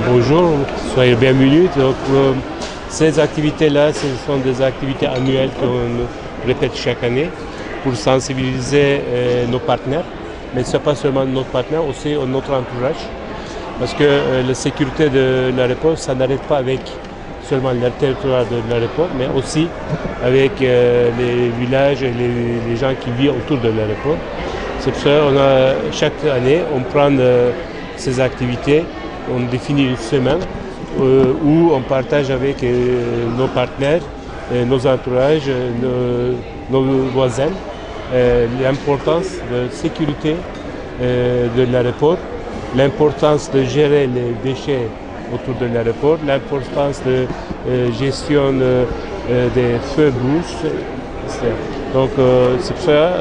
Bonjour, soyez bienvenus. Donc, ces activités-là, ce sont des activités annuelles qu'on répète chaque année pour sensibiliser nos partenaires. Mais ce n'est pas seulement nos partenaires, aussi notre entourage. Parce que la sécurité de l'aéroport, ça n'arrête pas avec seulement le territoire de l'aéroport, mais aussi avec les villages et les gens qui vivent autour de l'aéroport. C'est pour ça que chaque année, on prend ces activités, on définit une semaine où on partage avec nos partenaires, nos entourages, nos voisins, l'importance de sécurité de l'aéroport, l'importance de gérer les déchets autour de l'aéroport, l'importance de gestion des feux rouges. Donc c'est pour ça,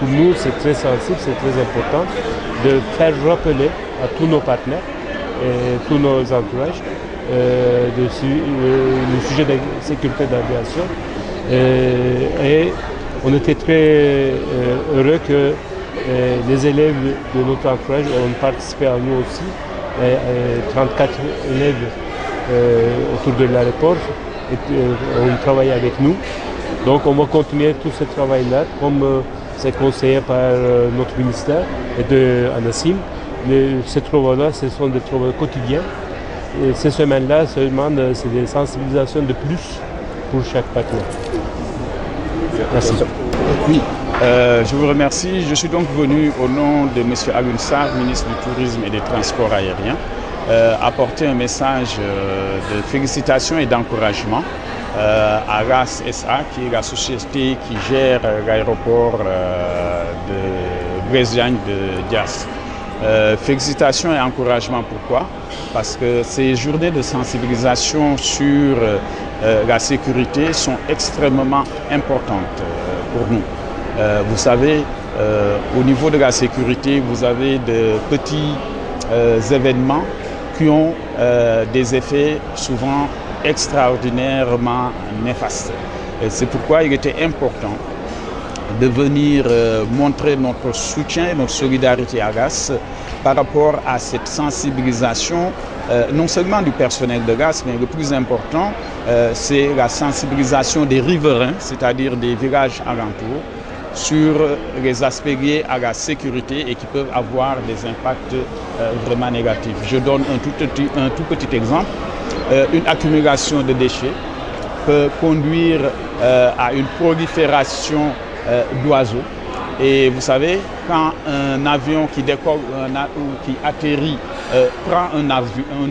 pour nous, c'est très sensible, c'est très important de faire rappeler à tous nos partenaires et tous nos entourages le sujet de sécurité d'aviation. Et on était très heureux que les élèves de notre entourage ont participé à nous aussi. 34 élèves autour de l'aéroport ont travaillé avec nous. Donc on va continuer tout ce travail-là, comme c'est conseillé par notre ministère et de ANACIM. Ces travaux-là, ce sont des travaux quotidiens. Et ces semaines-là, seulement, c'est des sensibilisations de plus pour chaque partenaire. Merci. Oui, je vous remercie. Je suis donc venu au nom de M. Alioune Sarr, ministre du Tourisme et des Transports aériens, apporter un message de félicitations et d'encouragement à RAS SA, qui est la société qui gère l'aéroport de Blaise-Diagne de Diass. Félicitations et encouragement, pourquoi? Parce que ces journées de sensibilisation sur la sécurité sont extrêmement importantes pour nous. Vous savez, au niveau de la sécurité, vous avez de petits événements qui ont des effets souvent extraordinairement néfastes. Et c'est pourquoi il était important de venir montrer notre soutien et notre solidarité à GAS par rapport à cette sensibilisation, non seulement du personnel de GAS, mais le plus important, c'est la sensibilisation des riverains, c'est-à-dire des villages alentours, sur les aspects liés à la sécurité et qui peuvent avoir des impacts vraiment négatifs. Je donne un tout petit exemple. Une accumulation de déchets peut conduire à une prolifération d'oiseaux. Et vous savez, quand un avion qui décolle ou qui atterrit prend un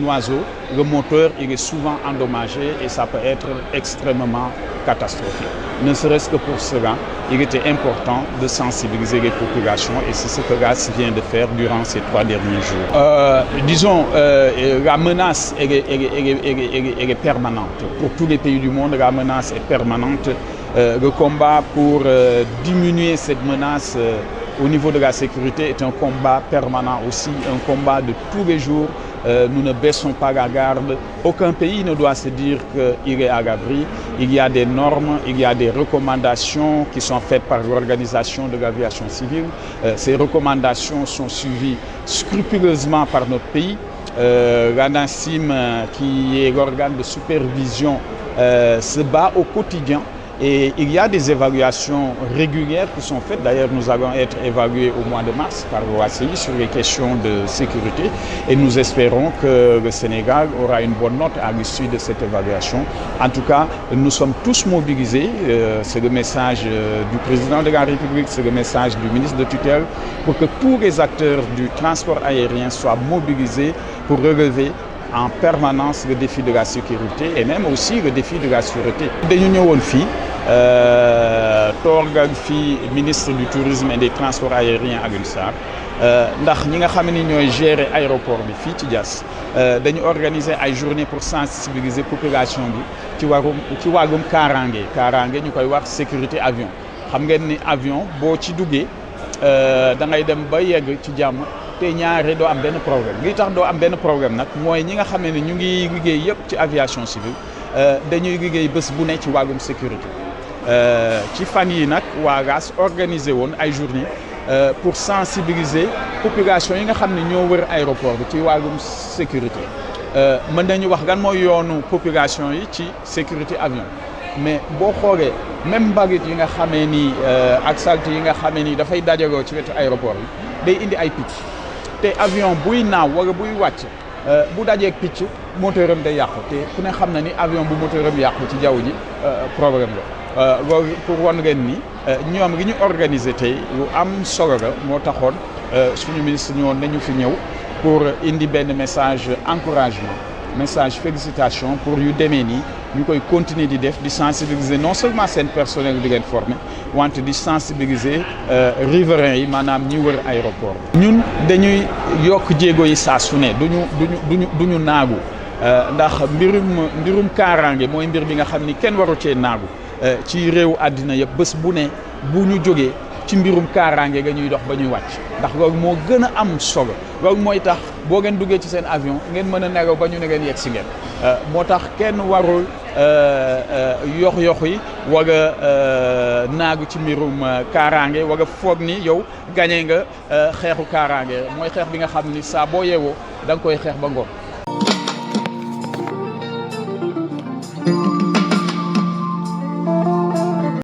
oiseau, le moteur il est souvent endommagé et ça peut être extrêmement catastrophique. Ne serait-ce que pour cela, il était important de sensibiliser les populations et c'est ce que GAS vient de faire durant ces 3 derniers jours. La menace elle est permanente. Pour tous les pays du monde, la menace est permanente. Le combat pour diminuer cette menace au niveau de la sécurité est un combat permanent aussi, un combat de tous les jours. Nous ne baissons pas la garde. Aucun pays ne doit se dire qu'il est à l'abri. Il y a des normes, il y a des recommandations qui sont faites par l'Organisation de l'aviation civile. Ces recommandations sont suivies scrupuleusement par notre pays. L'ANACIM, qui est l'organe de supervision, se bat au quotidien. Et il y a des évaluations régulières qui sont faites. D'ailleurs, nous allons être évalués au mois de mars par l'OACI sur les questions de sécurité. Et nous espérons que le Sénégal aura une bonne note à l'issue de cette évaluation. En tout cas, nous sommes tous mobilisés. C'est le message du président de la République, c'est le message du ministre de tutelle, pour que tous les acteurs du transport aérien soient mobilisés pour relever en permanence le défi de la sécurité et même aussi le défi de la sûreté. Dañu ñëwoon fii toogal fii ministre du tourisme et des transports aériens Alioune Sarr ndax ñi nga xam ne ñooy gérer aéroport bi fii ci Diass dañu organiser ay journée pour sensibiliser population bi ci wàllum kaaraange ñu koy wax sécurité avion. Xam ngeen ni avion boo ci duggee da ngay dem ba yegg ci jàmm te ñaare doo am benn problème li tax doo am benn problème nag mooy ñi nga xam ne ñu ngi liggéey yëpp ci aviation civile dañuy liggéey bés bu ne ci wàllum sécurité ci fan yi nag waa GAS organisé woon ay journée pour sensibiliser population yi nga xam ne ñoo wër aéroport bi ci wàllum sécurité mën nañu wax gan mooy yoonu population yi ci sécurité avion mais boo xoolee même mbalit yi nga xamee ni ak salte yi nga xamee ni dafay dajaloo ci wetu aéroport bi day indi ay picc te avion buy naaw wala buy wàcc bu dajeeg picc moteur am day yàqu te ku ne xam na ni avion bu moteur am yàqu ci jaww ji problème la loolu pour wan ngeen ni ñoom li ñu organiser tey lu am solo la moo taxoon suñu ministre ñëwoon nañu fi ñëw pour indi benn message encouragement message félicitation pour yu demee nii ñu koy continuer di def di sensibiliser non seulement seen personnel di leen former wante di sensibiliser riverains yi maanaam ñi wër aéroport bi. ñun dañuy yokk jéego yi saa su ne duñu naagu ndax mbirum kaaraange mooy mbir bi nga xam ni kenn waru cee naagu ci réew àddina yëpp bés bu ne bu ñu jógee ci mbirum kaaraange nga ñuy dox ba ñuy wàcc ndax loolu moo gën a am solo loolu mooy tax boo ngeen duggee ci seen avion ngeen mën a nelaw ba ñu ne ngeen yegg si ngeen moo tax kenn warul yox yi wala naagu ci mbirum kaaraange wala foog ni yow gañe nga xeexu kaaraange mooy xeex bi nga xam ni saa boo yeewoo da nga koy xeex ba ngoon